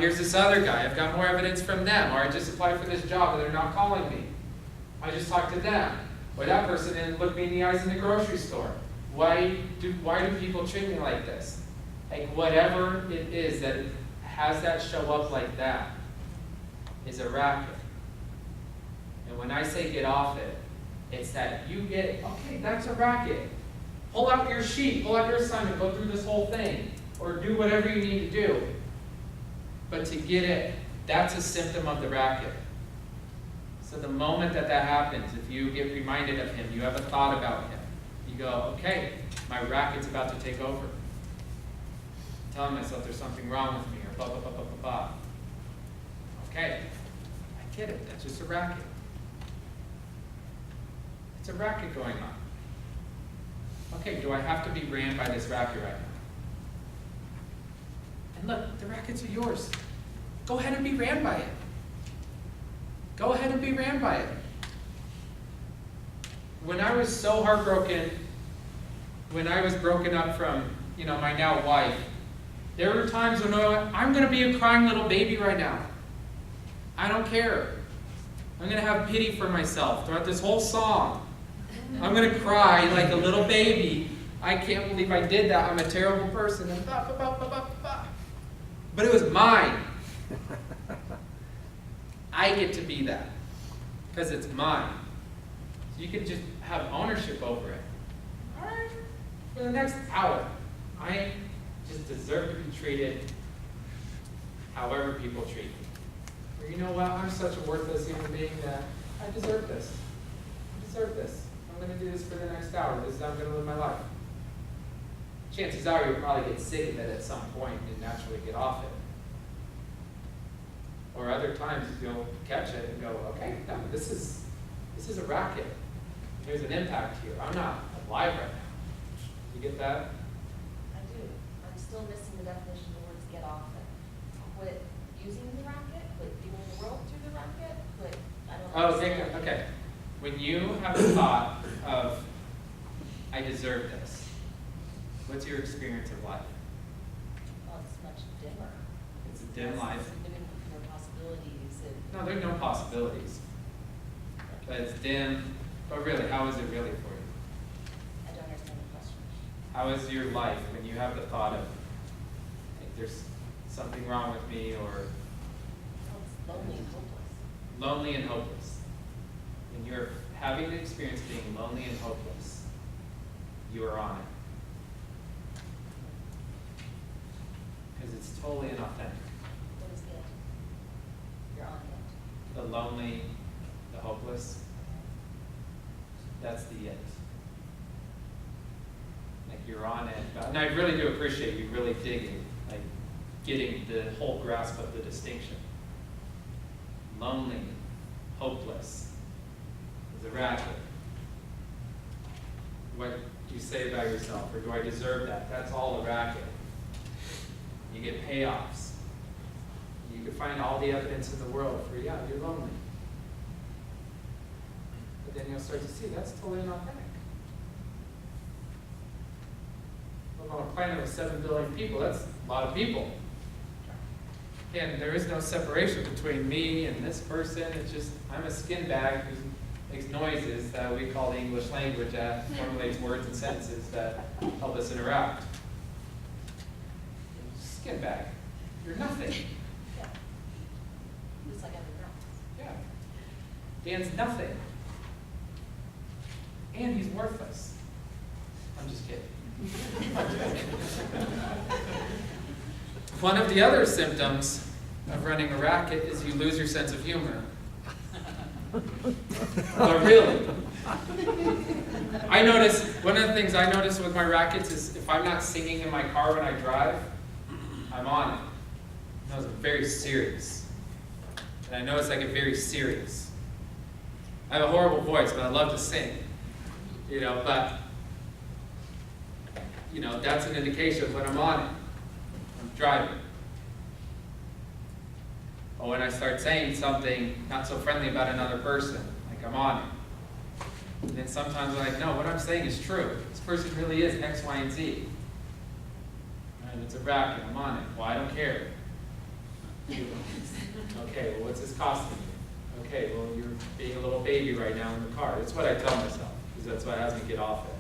here's this other guy. I've got more evidence from them. Or I just applied for this job and they're not calling me. I just talked to them. Or that person didn't look me in the eyes in the grocery store. Why do people treat me like this? Like whatever it is that has that show up like that is a racket. And when I say get off it, it's that you get, okay, that's a racket. Pull out your sheet, pull out your assignment, go through this whole thing. Or do whatever you need to do. But to get it, that's a symptom of the racket. So the moment that happens, if you get reminded of him, you have a thought about him, you go, okay, my racket's about to take over. I'm telling myself there's something wrong with me, or blah, blah, blah, blah, blah, blah. Okay, I get it, that's just a racket. It's a racket going on. Okay, do I have to be ran by this racket right now? And look, the rackets are yours. Go ahead and be ran by it. Go ahead and be ran by it. When I was so heartbroken, when I was broken up from, my now wife, there were times when I'm going to be a crying little baby right now. I don't care. I'm going to have pity for myself throughout this whole song. I'm going to cry like a little baby. I can't believe I did that. I'm a terrible person. And bah, bah, bah, bah, bah, bah. But it was mine. I get to be that because it's mine. So you can just have ownership over it. All right, for the next hour, I just deserve to be treated however people treat me. Or you know what? I'm such a worthless human being that I deserve this. I deserve this. I'm going to do this for the next hour. This is how I'm going to live my life. Chances are you'll probably get sick of it at some point and naturally get off it. Or other times you'll catch it and go, okay, no, this is a racket. There's an impact here. I'm not alive right now. You get that? I do. I'm still missing the definition of the words get off it. Quit using the racket, quit viewing the world through the racket, quit, I don't know. Okay. When you have the thought of, I deserve this, what's your experience of life? Well, it's much dimmer. It's a dim life. Significant more possibilities. No, there's no possibilities. But it's dim. But really, how is it really for you? I don't understand the question. How is your life when you have the thought of, like, there's something wrong with me, or Well, it's lonely and hopeless. lonely and hopeless? When you're having the experience of being lonely and hopeless, you are on it. Because it's totally inauthentic. What is it? You're on it. The lonely, the hopeless, that's the it. Like you're on it. And I really do appreciate you really digging, like getting the whole grasp of the distinction. Lonely, hopeless is a racket. What do you say about yourself? Or do I deserve that? That's all a racket. You get payoffs. You can find all the evidence in the world for, yeah, you're lonely. But then you'll start to see that's totally inauthentic. On a planet of 7 billion people, that's a lot of people. And there is no separation between me and this person. It's just, I'm a skin bag who makes noises that we call the English language that formulates words and sentences that help us interact. Skin bag. You're nothing. Yeah. Just like everyone else. Yeah. Dan's nothing. And he's worthless. I'm just kidding. One of the other symptoms of running a racket is you lose your sense of humor. But really, I notice, one of the things I notice with my rackets is if I'm not singing in my car when I drive, I'm on it. I know I'm very serious. And I notice I get very serious. I have a horrible voice, but I love to sing. But that's an indication of when I'm on it. I'm driving. But when I start saying something not so friendly about another person, like I'm on it. And then sometimes I'm like, no, what I'm saying is true. This person really is X, Y, and Z. And it's a racket, I'm on it. Well, I don't care. Okay, well, what's this costing you? Okay, well, you're being a little baby right now in the car. That's what I tell myself, because that's what has me get off it.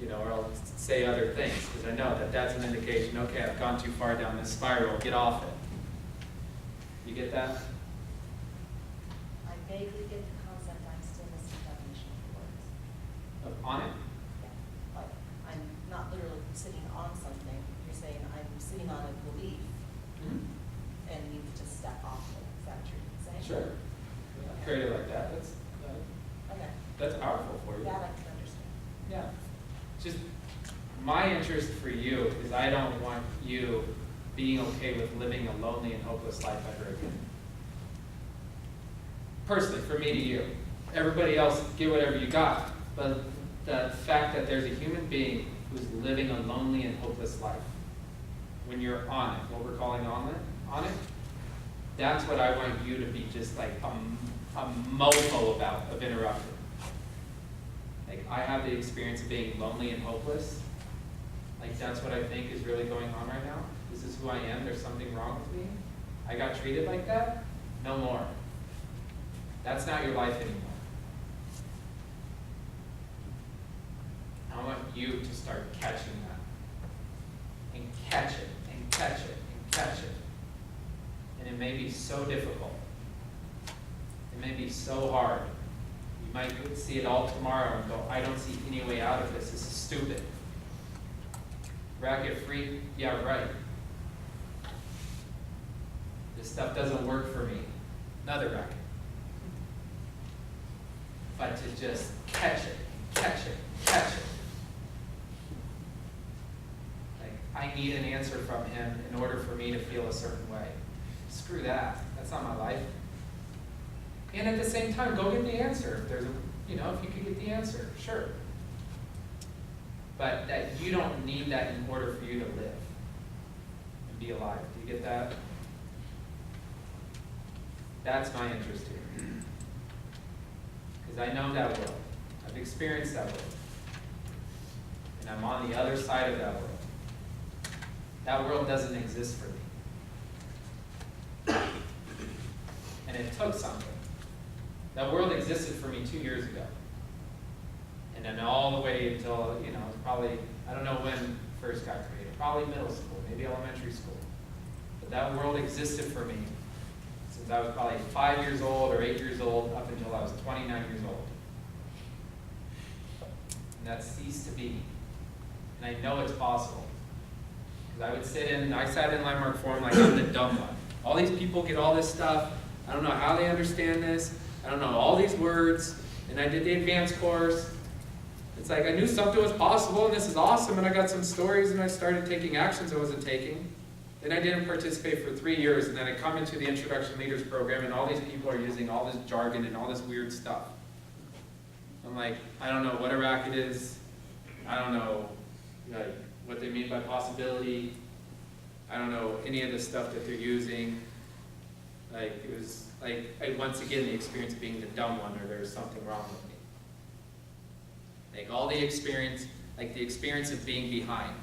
Or I'll say other things, because I know that that's an indication, okay, I've gone too far down this spiral, get off it. You get that? I vaguely get the concept, I'm still missing definition of words. On it? Yeah, like, I'm not literally sitting on something, you're saying I'm sitting on a belief and need to just step off it, is that what you're saying? Sure. Create it like that, Okay, that's powerful for you. that I can understand. Yeah. Just my interest for you is I don't want you being okay with living a lonely and hopeless life ever again. Personally, from me to you. Everybody else, get whatever you got. But the fact that there's a human being who's living a lonely and hopeless life, when you're on it, what we're calling on it, that's what I want you to be just like a mofo about, of interrupting. Like, I have the experience of being lonely and hopeless. Like, that's what I think is really going on right now. This is who I am. There's something wrong with me. I got treated like that. No more. That's not your life anymore. I want you to start catching that. And catch it, and catch it, and catch it. And it may be so difficult. It may be so hard. You might see it all tomorrow and go, I don't see any way out of this. This is stupid. Racket free? Yeah, right. This stuff doesn't work for me. Another racket. But to just catch it, catch it, catch it. Like, I need an answer from him in order for me to feel a certain way. Screw that. That's not my life. And at the same time, go get the answer. If there's if you could get the answer, sure. But that you don't need that in order for you to live and be alive. Do you get that? That's my interest here. Because I know that world. I've experienced that world. And I'm on the other side of that world. That world doesn't exist for me. And it took something. That world existed for me 2 years ago. And then all the way until, probably, I don't know when it first got created. Probably middle school, maybe elementary school. But that world existed for me since I was probably 5 years old or 8 years old up until I was 29 years old. And that ceased to be. And I know it's possible. Because I sat in Landmark Forum like I'm the dumb one. All these people get all this stuff. I don't know how they understand this. I don't know all these words, and I did the advanced course. It's like I knew something was possible, and this is awesome, and I got some stories, and I started taking actions I wasn't taking. Then I didn't participate for 3 years, and then I come into the Introduction Leaders program, and all these people are using all this jargon and all this weird stuff. I'm like, I don't know what a racket is. I don't know what they mean by possibility. I don't know any of the stuff that they're using. It was once again the experience of being the dumb one, or there's something wrong with me. All the experience, the experience of being behind.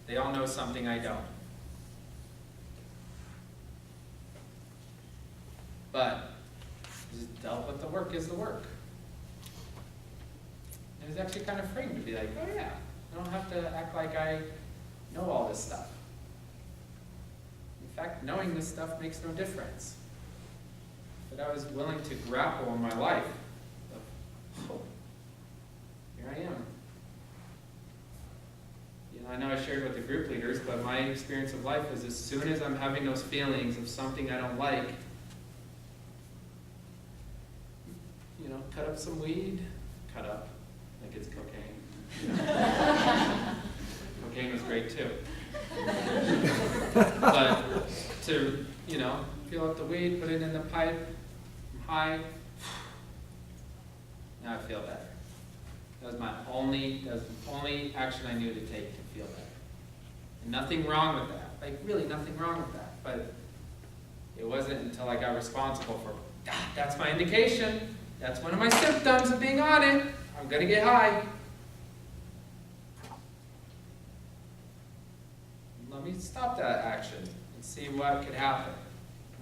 They all know something I don't. But just dealt with the work is the work. And it's actually kind of freeing to be like, oh yeah, I don't have to act like I know all this stuff. In fact, knowing this stuff makes no difference. But I was willing to grapple in my life. Here I am. I know I shared with the group leaders, but my experience of life is as soon as I'm having those feelings of something I don't like, cut up some weed, cut up, like it's cocaine. Cocaine was great too. But to, peel up the weed, put it in the pipe, I'm high, now I feel better. That was the only action I knew to take to feel better. And nothing wrong with that. Really nothing wrong with that. But it wasn't until I got responsible for, that's my indication. That's one of my symptoms of being on it. I'm going to get high. Let me me stop that action and see what could happen.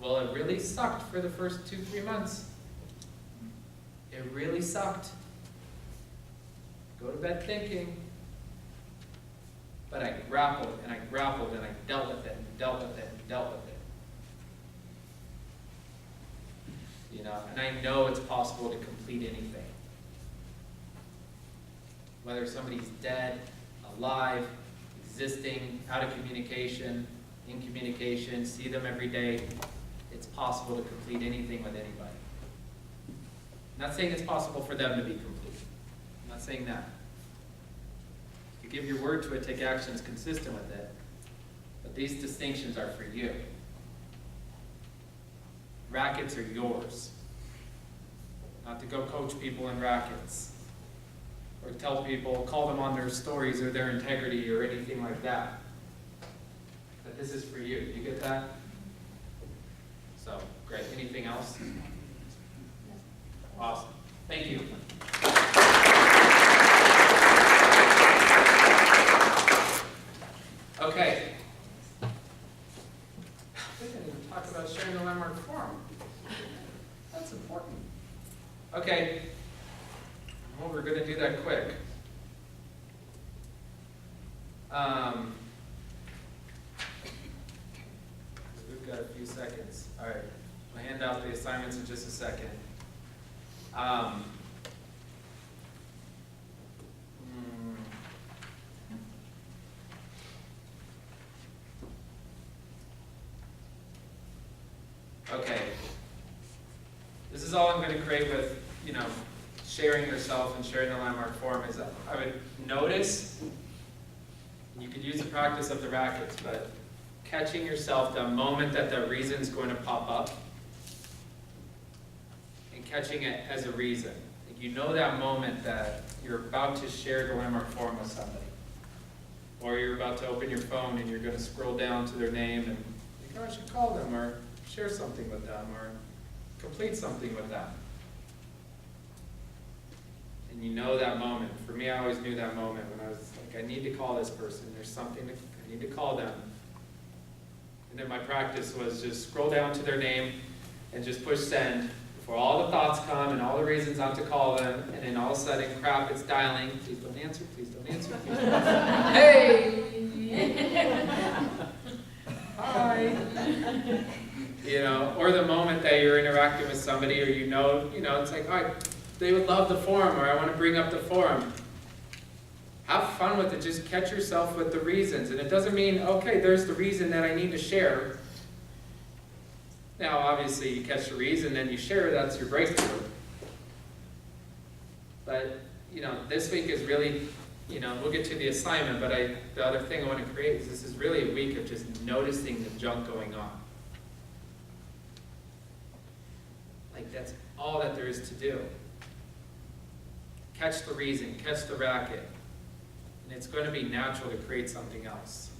Well, it really sucked for the first 2-3 months. It really sucked. Go to bed thinking. But I grappled and I grappled and I dealt with it and dealt with it and dealt with it. And I know it's possible to complete anything. Whether somebody's dead, alive, existing, out of communication, in communication, see them every day, it's possible to complete anything with anybody. I'm not saying it's possible for them to be complete. I'm not saying that. You give your word to it, take actions consistent with it, but these distinctions are for you. Rackets are yours. Not to go coach people in rackets, or tell people, call them on their stories or their integrity or anything like that. But this is for you. You get that? So, great. Anything else? Awesome. Thank you. Okay. We didn't even talk about sharing the landmark forum. That's important. Okay. Well, we're going to do that quick. We've got a few seconds. All right. I'll hand out the assignments in just a second. Okay. This is all I'm going to create with, sharing yourself and sharing the landmark forum is I would notice, you could use the practice of the rackets, but catching yourself the moment that the reason's going to pop up and catching it as a reason. Like that moment that you're about to share the landmark forum with somebody, or you're about to open your phone and you're going to scroll down to their name and think, oh, I should call them or share something with them or complete something with them. And that moment. For me, I always knew that moment when I was like, I need to call this person. There's something I need to call them. And then my practice was just scroll down to their name and just push send before all the thoughts come and all the reasons not to call them. And then all of a sudden, crap, it's dialing. Please don't answer. Please don't answer. Please don't answer. Hey! Hi! Or the moment that you're interacting with somebody or it's like, all right, they would love the forum, or I want to bring up the forum. Have fun with it. Just catch yourself with the reasons. And it doesn't mean, okay, there's the reason that I need to share. Now, obviously, you catch the reason, then you share, that's your breakthrough. But, this week is really, we'll get to the assignment, but the other thing I want to create is this is really a week of just noticing the junk going on. Like, that's all that there is to do. Catch the reason, catch the racket, and it's going to be natural to create something else.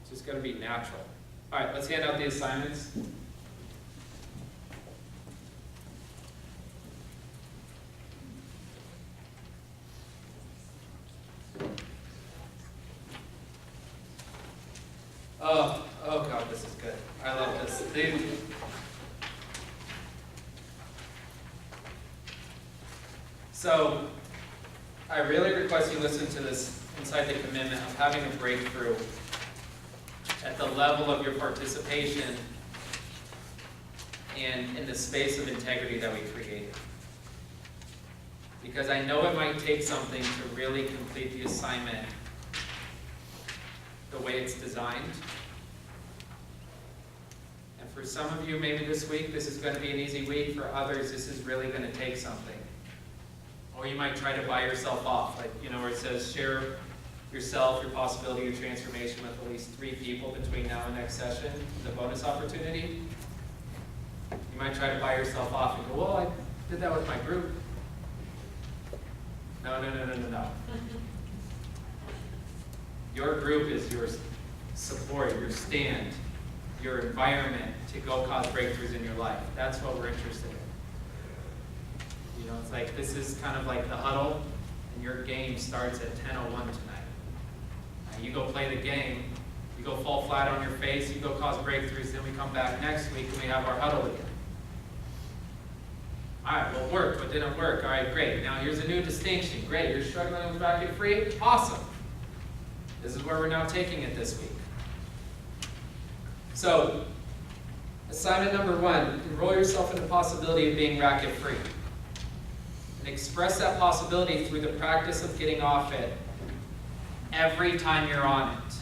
It's just going to be natural. All right, let's hand out the assignments. Oh God, this is good. I love this. So, I really request you listen to this inside the commitment of having a breakthrough at the level of your participation and in the space of integrity that we created. Because I know it might take something to really complete the assignment the way it's designed. And for some of you, maybe this week, this is going to be an easy week. For others, this is really going to take something. Or you might try to buy yourself off, like, where it says share yourself, your possibility of transformation with at least 3 people between now and next session, the bonus opportunity. You might try to buy yourself off and go, well, I did that with my group. No. Your group is your support, your stand, your environment to go cause breakthroughs in your life. That's what we're interested in. It's like this is kind of like the huddle, and your game starts at 10:01 tonight. Right? You go play the game, you go fall flat on your face, you go cause breakthroughs, then we come back next week and we have our huddle again. All right, well, it worked, but didn't work. All right, great. Now here's a new distinction. Great, you're struggling with racket free? Awesome. This is where we're now taking it this week. So, assignment number 1, enroll yourself in the possibility of being racket free. And express that possibility through the practice of getting off it every time you're on it.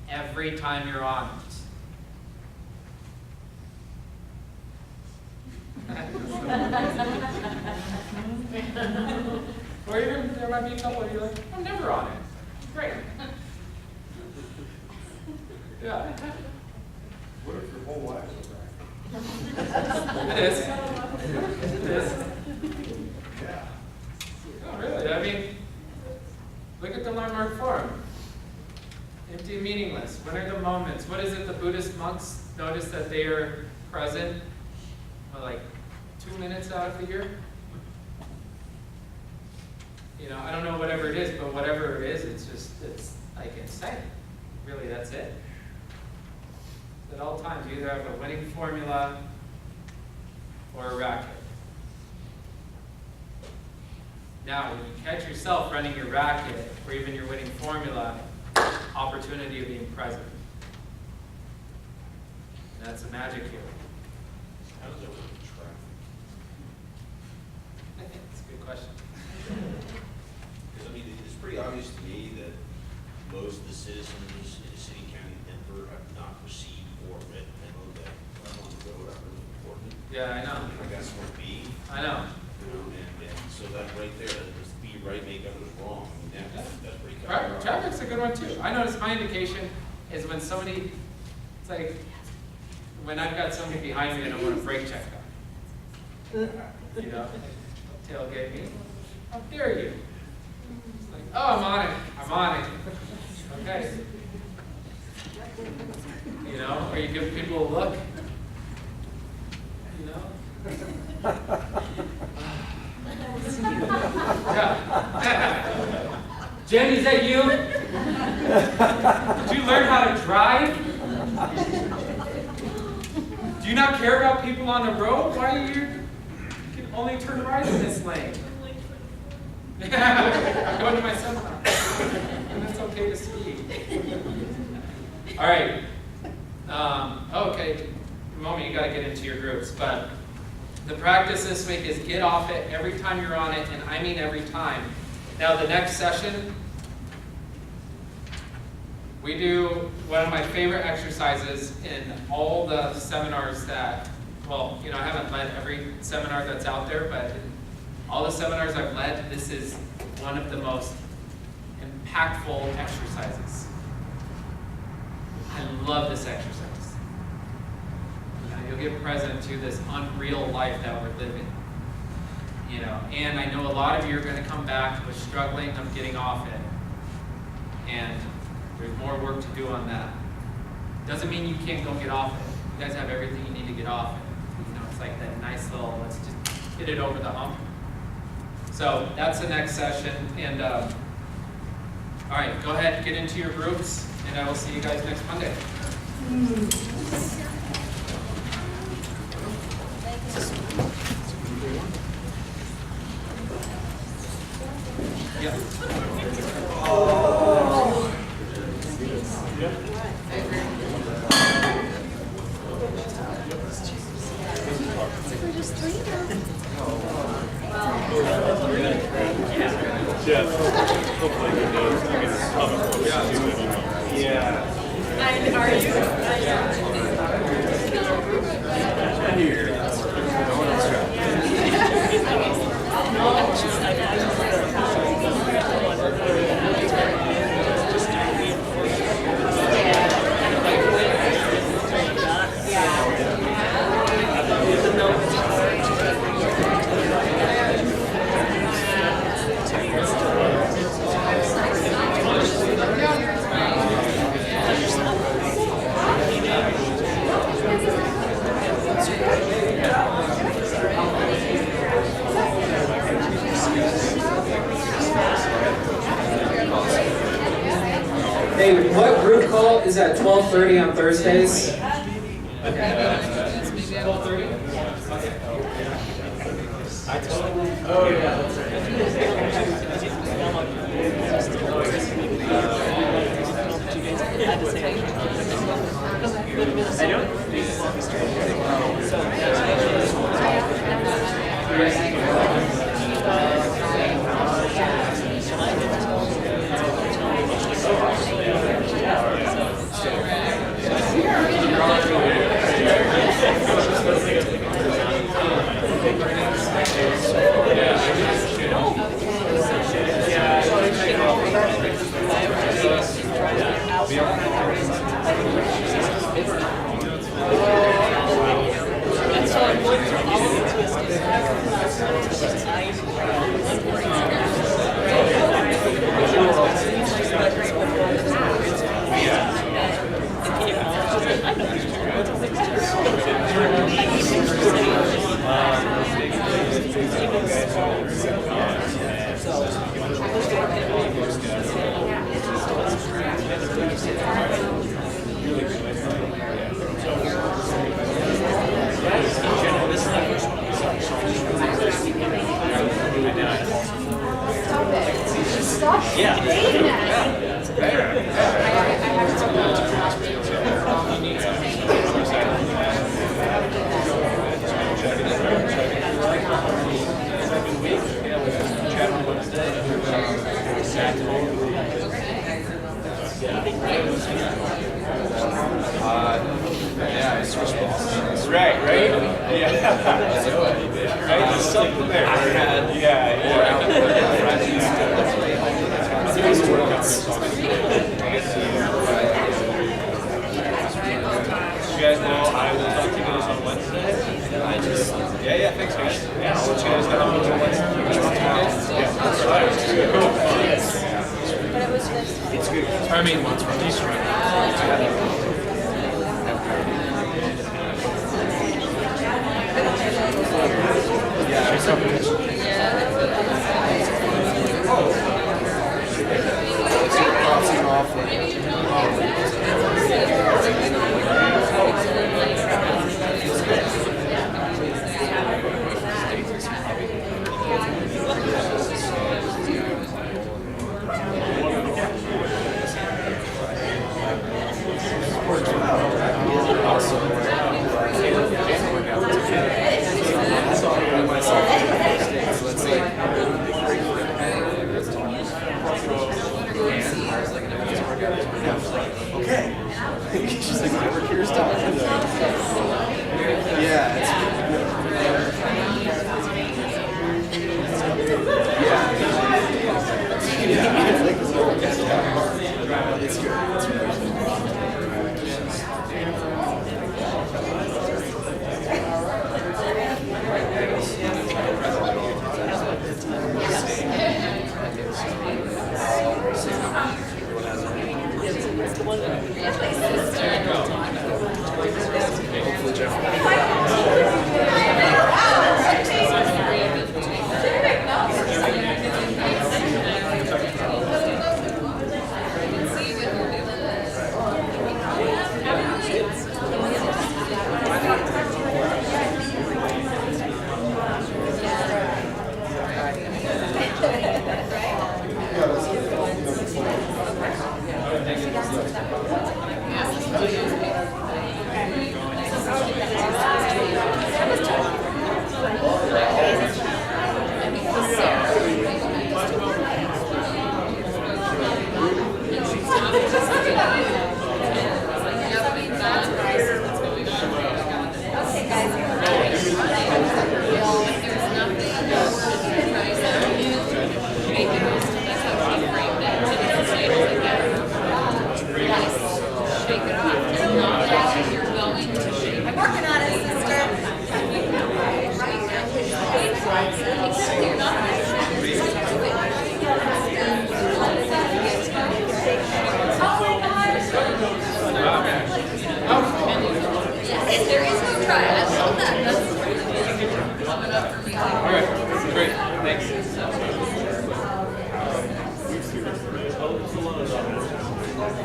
Every time you're on it. Or even there might be a couple of you like, I'm never on it. Great. Yeah. What if your whole life is It is. It is. Yeah. Oh, really? I mean, look at the landmark form. Empty and meaningless. When are the moments? What is it the Buddhist monks notice that they are present? Well, like 2 minutes out of the year? You know, I don't know whatever it is, but whatever it is, it's like insane. Really, that's it. At all times, you either have a winning formula or a racket. Now, when you catch yourself running your racket, or even your winning formula, opportunity of being present. And that's the magic here. How does that work with traffic? That's a good question. Because, I mean, it's pretty obvious to me that most of the citizens in the city, county, of Denver have not received or read the memo that I'm on the road, are really important. Yeah, I know. Like that's what B, I know. and so that right there, is be right, make others wrong. I mean, that's pretty Right, cool. traffic's a good one too. I notice my indication is when somebody, it's like, when I've got somebody behind me and I want to brake check them. You know, tailgate me. How dare you? It's like, oh, I'm on it. I'm on it. Okay. You know, or you give people a look. You know? Yeah. Jen, is that you? Did you learn how to drive? Do you not care about people on the road? Why are you can only turn right in this lane? I'm going to my son's house. And it's okay to speed. All right. Okay. Moment, you got to get into your groups. But the practice this week is get off it every time you're on it, and I mean every time. Now, the next session, we do one of my favorite exercises in all the seminars that, well, you know, I haven't led every seminar that's out there, but in all the seminars I've led, this is one of the most impactful exercises. I love this exercise. You know, you'll get present to this unreal life that we're living. You know, and I know a lot of you are going to come back with struggling of getting off it. And there's more work to do on that. Doesn't mean you can't go get off it. You guys have everything you need to get off it. You know, it's like that nice little, let's just get it over the hump. So that's the next session. And all right, go ahead, get into your groups, and I will see you guys next Monday. Yeah. Hey, what group call is at 12:30 on Thursdays? Okay. 12:30? Oh, yeah, that's right. I don't. Yeah, I switched bosses. Right. Yeah. Right, there's something there. You guys know I will talk to you guys on Wednesday. Yeah, thanks guys. Yeah, I'll let you guys know on Wednesday. Yeah, that's right. It's good. I mean, once from Easter. She's like, never curious stuff. Yeah, it's good. Yeah.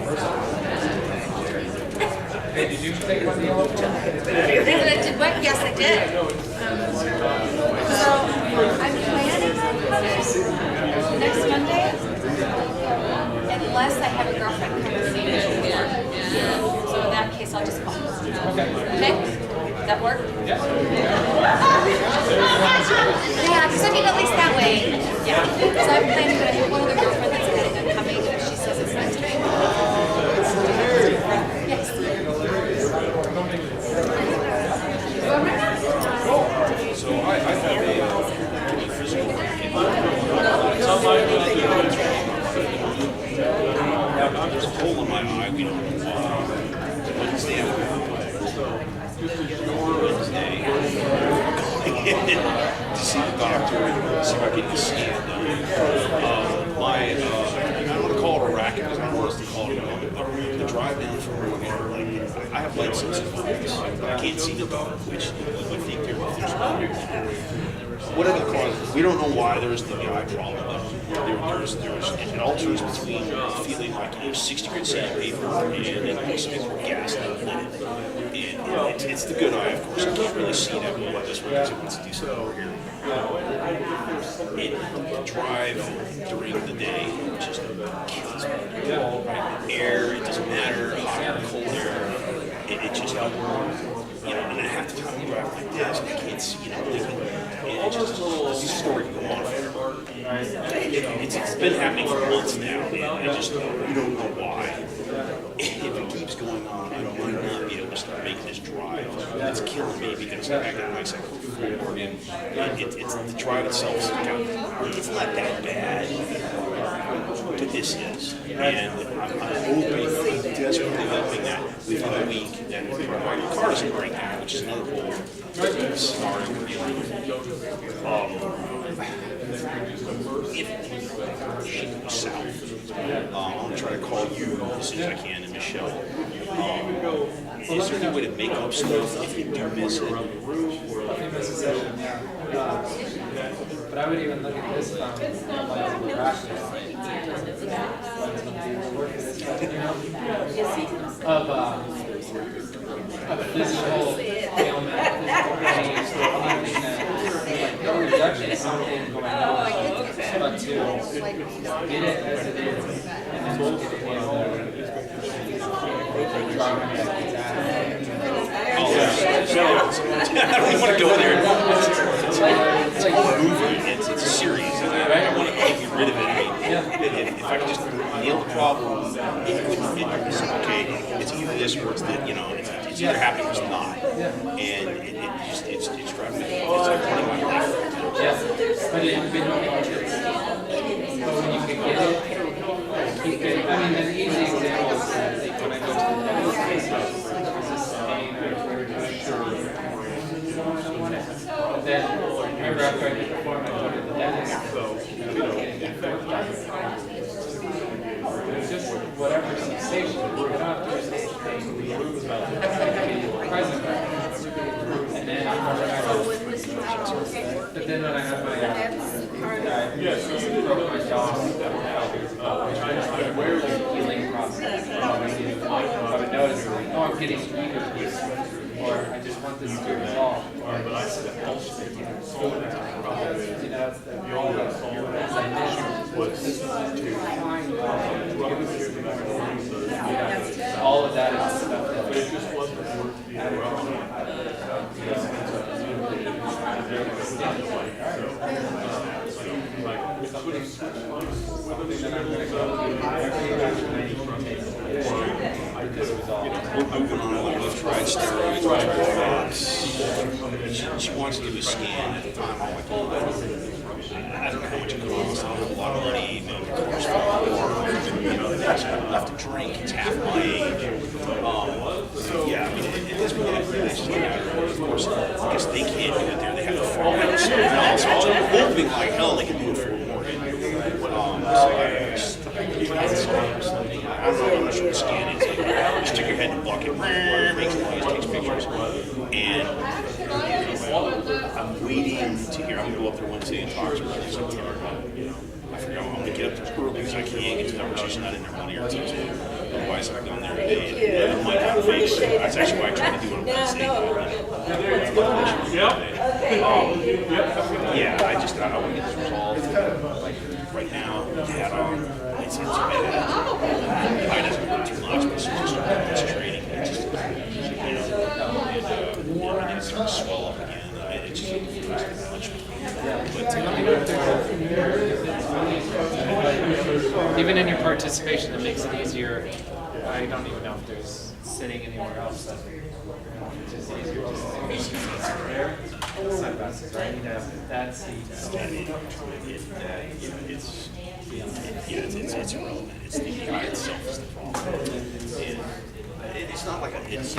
Hey, did you take one of the yellow? Did what? Yes, I did. So I'm planning next Monday, unless I have a girlfriend come with me. So in that case, I'll just call. Okay. Okay? Does that work? Yeah. Yeah, because I mean, at least that way. Yeah. So I'm planning to have one of the girlfriends that's planning on coming, and if she says it's nice time. Yes. So I have a physical there's a hole in my eye. We don't know why. Wednesday, to see the doctor, see if I can get scanned. I don't want to call it a racket because I don't want us to call it the drive down from where we are. Like, I have light sensitive eyes. I can't see the dark, which you would think there's whatever the cause is. We don't know why there's the eye problem. It alters between feeling like 60 grit sandpaper and also gassed up in it. And it's the good eye, of course. I can't really see that well this one because it wants to do something over here. It drive during the day just kills me. Air, it doesn't matter, hot or cold air. It just, and half the time I drive like this, and I can't see it. It's just a story to go on forever. It's been happening for months now, and we don't know why. If it keeps going on, I might not be able to start making this drive. It's killing me because I got nice forward, and it's the drive itself. It's not that bad, but this is. And I'm hoping, desperately hoping that within a week, that my car doesn't break down, which is another whole scenario we're dealing with. If shit goes south, I'm going to try to call you as soon as I can, and Michelle. Is there any way to make up stuff if you do miss it? If you miss a session, yeah. But I would even look at this from like of physical ailment, physical pain, no rejection of something going on, but to get it as it is, and then look at it I don't even want to go there. It's like moving. It's serious. I don't want to get rid of it. If I could just nail the problem, it's okay. It's either this or it's that. It's either happening or it's not. And it's driving me. It's like running my life. Yeah, but when you can get it, keep it. I mean, an easy example is when I go to the dentist, then remember after I did the form, I go to the dentist, it's just whatever sensation, you don't have to just pain, be present. And then but then when I had my broke my jaw, healing process. I would notice, oh, I'm getting weaker, or I just want this to resolve, or it's bullshit, it's all the all of that is stuff that Moving on, we've tried steroids, we've tried drugs. She wants to do a scan at the time. I'm like, I don't know how much it costs. I don't have a lot of money. There's enough to drink. It's half my age. Yeah, I mean, it is what it is. Of course, I guess they can't do it there. They have to farm out somewhere else. So I'm hoping like hell they can do it for more. I'm not sure what the scan is. Just stick your head in the bucket, makes noise, takes pictures. And I'm waiting to hear. I'm going to go up there Wednesday and talk to her. I figure I'm going to get up there as early as I can, get to the conversation out in there Monday or Tuesday. Otherwise, I've gone there today and it might have fake. That's actually why I tried to do it on Wednesday. Yeah, I want to get this resolved. Like right now, hat on. It's bad. I doesn't hurt too much, but it's just training. It's just, and it's starting to swell up again. It's just much. Even in your participation, it makes it easier. I don't even know if there's sitting anywhere else. It's just easier just to there. Sunglasses, right? You have that seat. It's irrelevant. It's the guy itself is the problem. It's not like it's